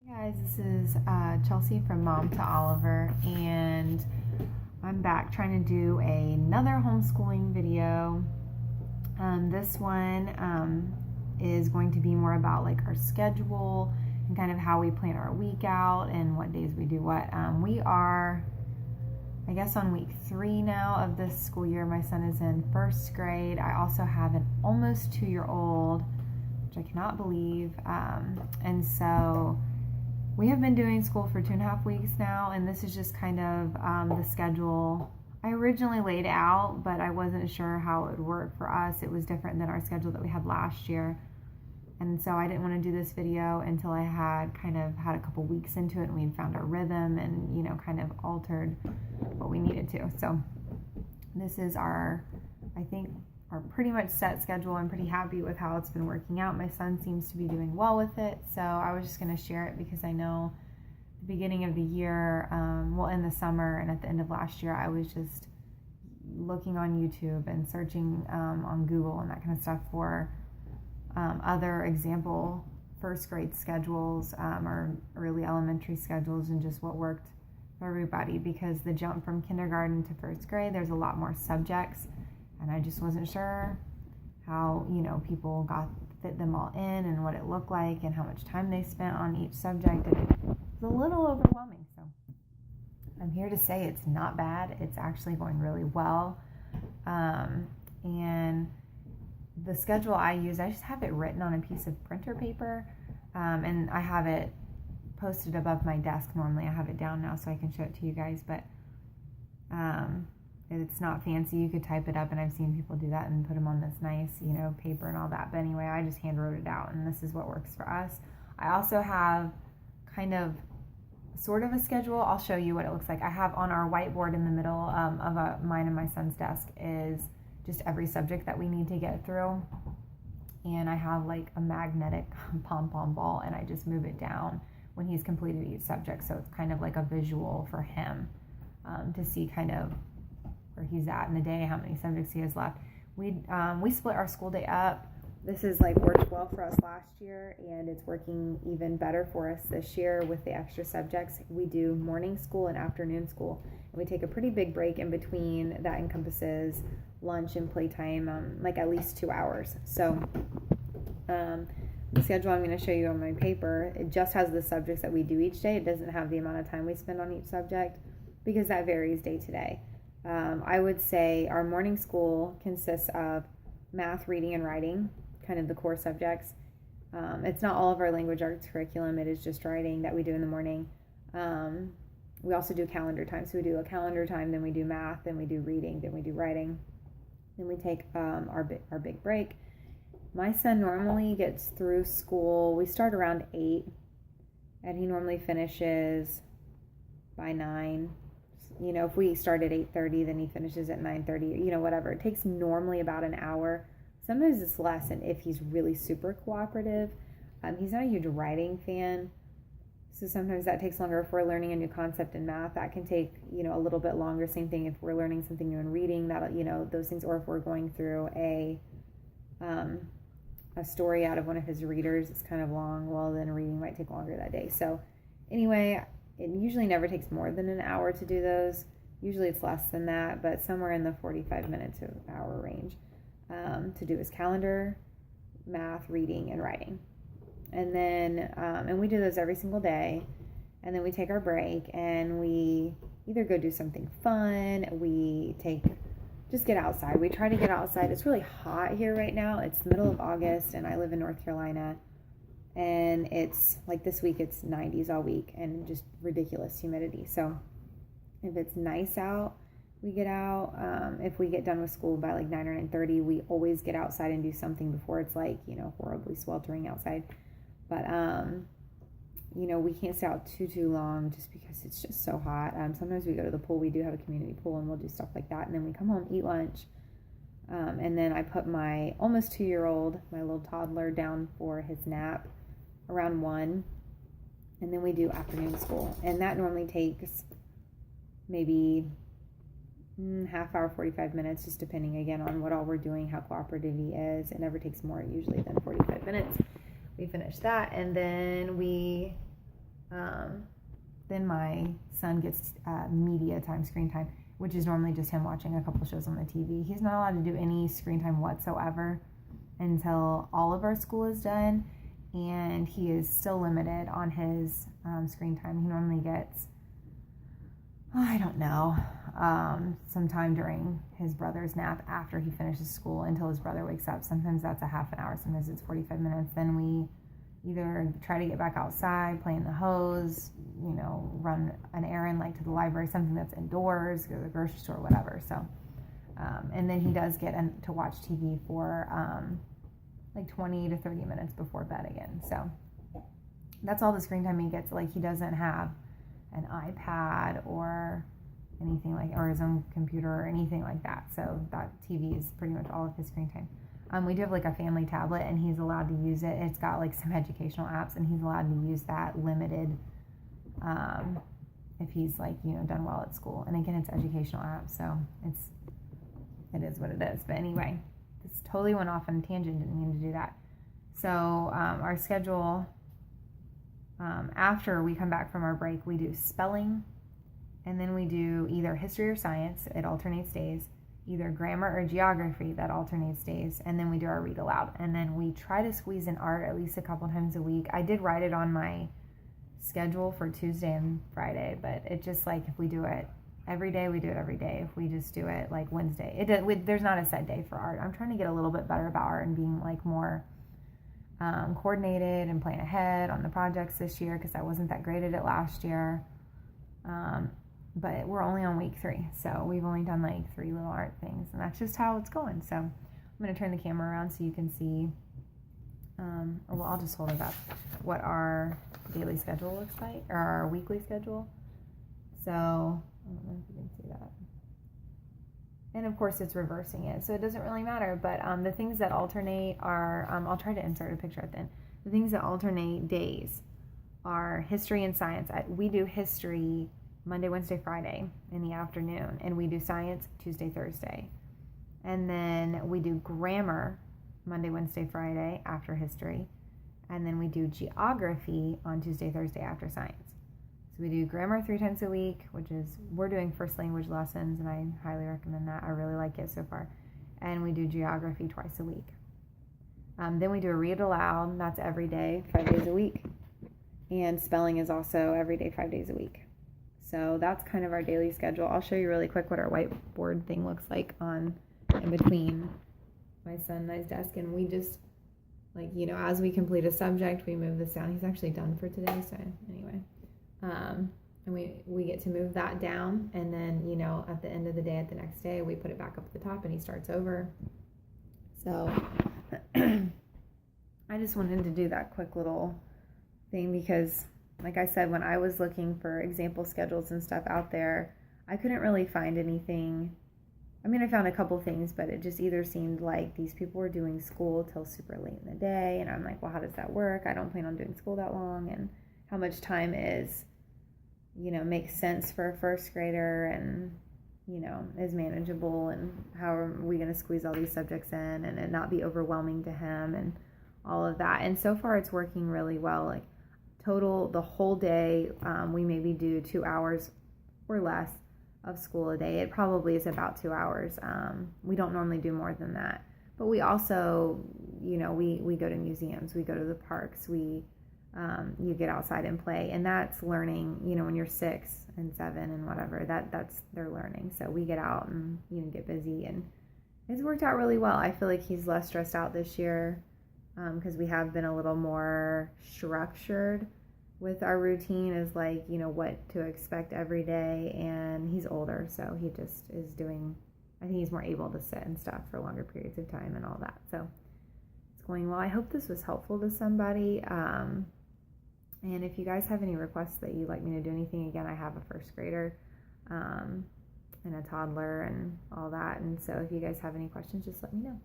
Hey guys, this is Chelsea from Mom to Oliver, and I'm back trying to do another homeschooling video. This one is going to be more about like our schedule and kind of how we plan our week out and what days we do what. We are, I guess, on week 3 now of this school year. My son is in 1st grade. I also have an almost 2-year-old, which I cannot believe, and so we have been doing school for 2.5 weeks now, and this is just kind of the schedule I originally laid out, but I wasn't sure how it would work for us. It was different than our schedule that we had last year, and so I didn't want to do this video until I had kind of had a couple weeks into it and we'd found our rhythm and, you know, kind of altered what we needed to. So this is our, I think, our pretty much set schedule. I'm pretty happy with how it's been working out. My son seems to be doing well with it, so I was just going to share it because I know the beginning of the year, well, in the summer and at the end of last year, I was just looking on YouTube and searching on Google and that kind of stuff for other example 1st grade schedules or early elementary schedules and just what worked for everybody, because the jump from kindergarten to 1st grade, there's a lot more subjects. And I just wasn't sure how, you know, people fit them all in and what it looked like and how much time they spent on each subject. And it was a little overwhelming. So I'm here to say it's not bad. It's actually going really well. And the schedule I use, I just have it written on a piece of printer paper. And I have it posted above my desk. Normally I have it down now so I can show it to you guys. But it's not fancy. You could type it up, and I've seen people do that and put them on this nice, you know, paper and all that. But anyway, I just hand wrote it out, and this is what works for us. I also have kind of sort of a schedule. I'll show you what it looks like. I have on our whiteboard in the middle of mine and my son's desk is just every subject that we need to get through. And I have like a magnetic pom-pom ball, and I just move it down when he's completed each subject. So it's kind of like a visual for him to see kind of where he's at in the day, how many subjects he has left. We split our school day up. This is like worked well for us last year, and it's working even better for us this year with the extra subjects. We do morning school and afternoon school, and we take a pretty big break in between. That encompasses lunch and playtime, like at least 2 hours. So the schedule I'm going to show you on my paper, it just has the subjects that we do each day. It doesn't have the amount of time we spend on each subject because that varies day to day. I would say our morning school consists of math, reading, and writing, kind of the core subjects. It's not all of our language arts curriculum. It is just writing that we do in the morning. We also do calendar time. So we do a calendar time, then we do math, then we do reading, then we do writing. Then we take our big break. My son normally gets through school. We start around 8, and he normally finishes by 9. You know, if we start at 8:30, then he finishes at 9:30, you know, whatever. It takes normally about an hour. Sometimes it's less, and if he's really super cooperative. He's not a huge writing fan, so sometimes that takes longer. If we're learning a new concept in math, that can take, you know, a little bit longer. Same thing if we're learning something new in reading, that, you know, those things. Or if we're going through a story out of one of his readers, it's kind of long. Well, then reading might take longer that day. So anyway, it usually never takes more than an hour to do those. Usually it's less than that, but somewhere in the 45 minutes to hour range to do his calendar, math, reading, and writing. And then, and we do those every single day. And then we take our break and we either go do something fun, just get outside. We try to get outside. It's really hot here right now. It's the middle of August, and I live in North Carolina. And it's like this week it's 90s all week and just ridiculous humidity. So if it's nice out, we get out. If we get done with school by like 9 or 9:30, we always get outside and do something before it's like, you know, horribly sweltering outside. But you know, we can't stay out too long just because it's just so hot. Sometimes we go to the pool. We do have a community pool, and we'll do stuff like that. And then we come home, eat lunch. And then I put my almost 2-year-old, my little toddler, down for his nap around 1, and then we do afternoon school, and that normally takes maybe half hour, 45 minutes, just depending again on what all we're doing, how cooperative he is. It never takes more usually than 45 minutes. We finish that, and then we then my son gets media time, screen time, which is normally just him watching a couple shows on the TV. He's not allowed to do any screen time whatsoever until all of our school is done, and he is still limited on his screen time. He normally gets, I don't know, sometime during his brother's nap after he finishes school until his brother wakes up. Sometimes that's a half an hour, sometimes it's 45 minutes. Then we either try to get back outside, play in the hose, run an errand like to the library, something that's indoors, go to the grocery store, whatever. So, and then he does get to watch TV for like 20 to 30 minutes before bed again. So that's all the screen time he gets. Like, he doesn't have an iPad or anything or his own computer or anything like that. So that TV is pretty much all of his screen time. We do have like a family tablet, and he's allowed to use it. It's got like some educational apps, and he's allowed to use that limited if he's done well at school. And again, it's educational apps, so it is what it is. But anyway, this totally went off on a tangent. Didn't mean to do that. So our schedule, after we come back from our break, we do spelling, and then we do either history or science. It alternates days. Either grammar or geography, that alternates days, and then we do our read aloud. And then we try to squeeze in art at least a couple times a week. I did write it on my schedule for Tuesday and Friday, but it just if we do it every day, we do it every day. If we just do it Wednesday, there's not a set day for art. I'm trying to get a little bit better about art and being more coordinated and plan ahead on the projects this year, because I wasn't that great at it last year. But we're only on week 3, so we've only done 3 little art things, and that's just how it's going. So I'm going to turn the camera around so you can see, I'll just hold it up, what our daily schedule looks like, or our weekly schedule. So I don't know if you can see that. And of course it's reversing it, so it doesn't really matter. But the things that alternate are, I'll try to insert a picture at the end. The things that alternate days are history and science. We do history Monday, Wednesday, Friday in the afternoon, and we do science Tuesday, Thursday. And then we do grammar Monday, Wednesday, Friday after history. And then we do geography on Tuesday, Thursday after science. So we do grammar 3 times a week, which is, we're doing first language lessons, and I highly recommend that. I really like it so far. And we do geography twice a week. Then we do a read aloud. That's every day, 5 days a week. And spelling is also every day, 5 days a week. So that's kind of our daily schedule. I'll show you really quick what our whiteboard thing looks like in between my son and I's desk. And we just, as we complete a subject, we move this down. He's actually done for today, so anyway. And we get to move that down. And then, at the end of the day, at the next day, we put it back up at the top, and he starts over. So I just wanted to do that quick little thing because, like I said, when I was looking for example schedules and stuff out there, I couldn't really find anything. I mean, I found a couple things, but it just either seemed like these people were doing school till super late in the day, and I'm like, well, how does that work? I don't plan on doing school that long, and how much time makes sense for a first grader and, is manageable, and how are we going to squeeze all these subjects in and it not be overwhelming to him and all of that. And so far it's working really well. Total, the whole day, we maybe do 2 hours or less of school a day. It probably is about 2 hours. We don't normally do more than that. But we also, we go to museums, we go to the parks, you get outside and play. And that's learning, when you're 6 and 7 and whatever, that's their learning. So we get out and, get busy. And it's worked out really well. I feel like he's less stressed out this year. Because we have been a little more structured with our routine as what to expect every day, and he's older, so he just is doing, I think he's more able to sit and stuff for longer periods of time and all that. So it's going well. I hope this was helpful to somebody. And if you guys have any requests that you'd like me to do anything, again, I have a first grader and a toddler and all that, and so if you guys have any questions, just let me know.